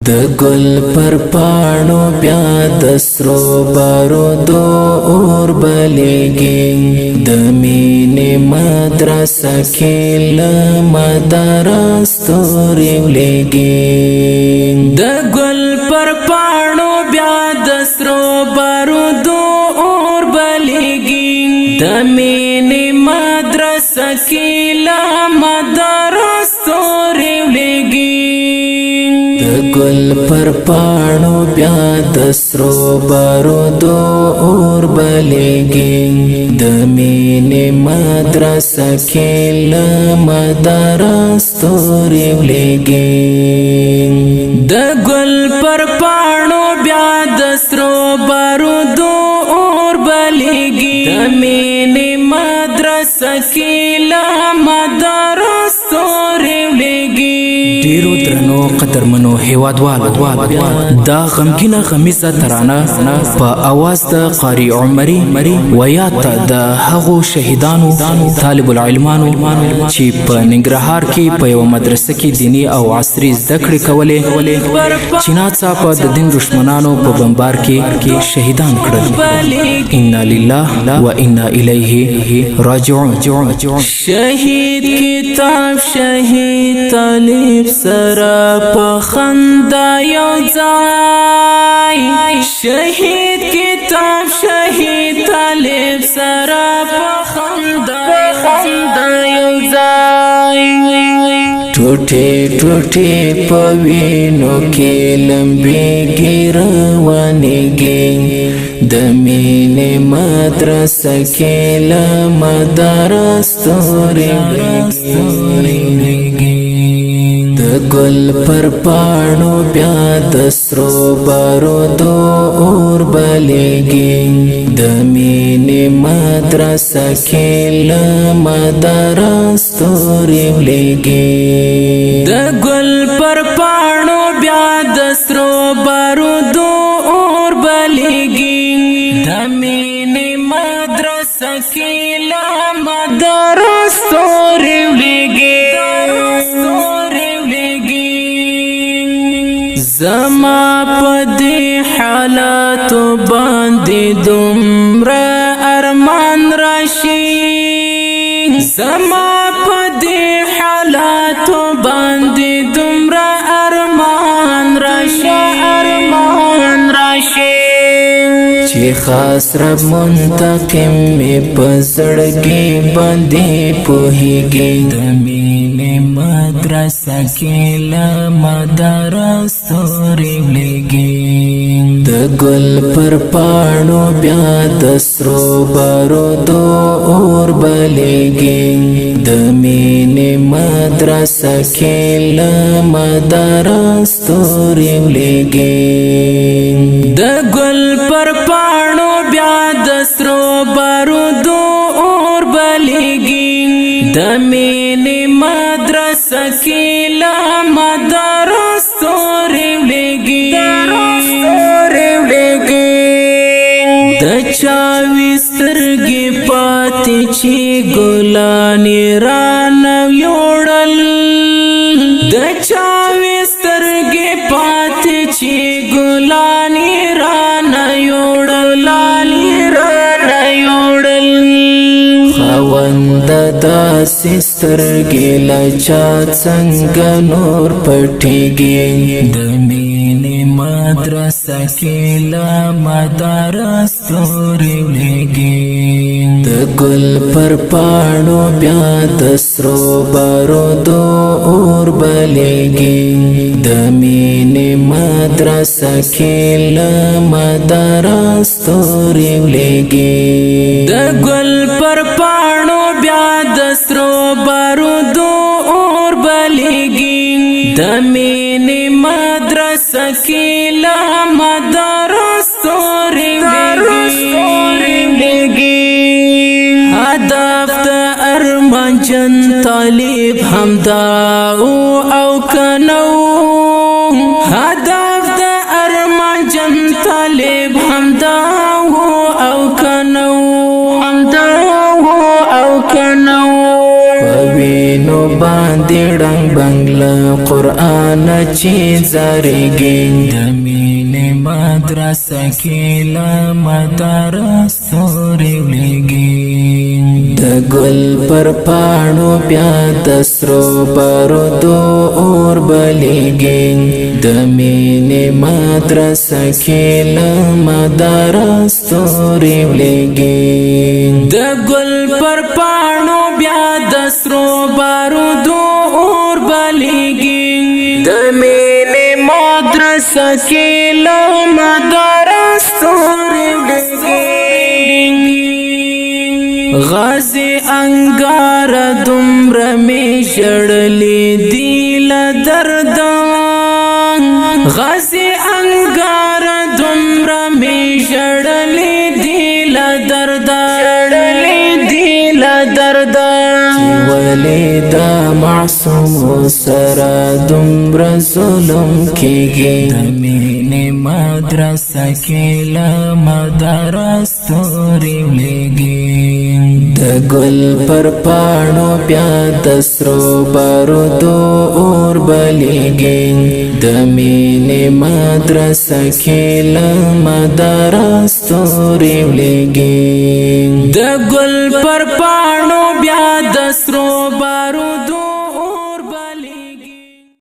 د ګل پر پاڼو بیا د سرو بارودو اور بلیږي د مینې مدرسه کې له مداره ستوري ولیږي د ګل پر پاڼو بیا د سرو بارودو اور بلیږي د مینې مدرسه کې له مداره ستوري ولیږي د ګل پر پاڼو بیا د سرو بارودو اور بلیږي د مینې مدرسه کې له مداره ستوري ولیږي د ګل پر پاڼو بیا د سرو بارودو اور بلیږي د مینې مدرسه کې له مداره ستوري ولیږي ډیرو درنو قدرمنو هیوادوالو دا غمګینه غمیزه ترانه په اواز د قاری عمري ویات د هغو شهیدانو طالب العلمانو چې په ننګرهار کې په یو مدرسه کې دینی او عصري زده کړې کولې چې ناڅاپه د دین دشمنانو په بمبار کې شهیدان کړل انا لله و انا الیه راجعون شهید کتاب شهید طالب سره په خندا یو ځای شهید کتاب شهید طالب سره په خندا یو ځای ټوټه ټوټه په وینو کې لمبېږي روانېږي د مینې مدرسه کې له مداره ستوري ولیږي د ګل پر پاڼو بیا د سرو بارودو اور بلیږي د مینې مدرسه کې له مداره ستوري ولیږي د ګل پر پاڼو بیا د سرو بارودو اور بلیږي د مینې مدرسه کې له مداره ستوري ولیږي زما پدې حالات باندې دومره ارمان راشي زما پدې حالات باندې دومره ارمان راشي چې خاص رب منتقم می پزړګي باندې پوهیږي د مینې مدرسه کې له مداره ستوري ولیږي د ګل پر پاڼو بیا د سرو بارودو اور بلیږي د مینې مدرسه کې له مداره ستوري ولیږي د ګل پر پاڼو بیا د سرو بارودو اور بلیږي د مینې مدرسه کې له مداره ستوري ولیږي د چاوي سترګې پاتې چې ګلانې رانه یوړل د چاوي سترګې پاتې چې ګلانې رانه یوړل خاوند داسې سترګې له چا څنګه نور پټېږي د مینې مدرسه کې له مداره ستوري ولیږي د ګل پر پاڼو بیا د سرو بارودو اور بلیږي د مینې مدرسه کې له مداره ستوري ولیږي د ګل پر پاڼو بیا د سرو بارودو اور بلیږي د مینې مدرسه کې له مداره ستوري ولیږي هدف د ارمان جن طالب همدا او کنو هدف د ارمان جن طالب همدا او کنو وینو باندې ډنګ بنگلا قرآن چی زرگی دمین مدرسه کی لمدارس توری لگی د گل پر پانو بیا دسرو بارودو اور بلیگی دمین مدرسه کی لمدارس توری لگی د گل پر پانو بیا دسرو بارودو اور بلیگی دمین مدرسه کی لمدارس توری لگی غازی انگار دمر میں شڑلی دیل دردان غازی انگار دمر میں شڑلی دیل دردان ولی دا معصوم سرا دمر ظلم کیگی دمین مدرسه کی لمدارس توری لگی د گل پر پانو بیا دسرو بارودو اور بلیگی دمین مدرسه کی لمدارس توری لگی د گل پر پانو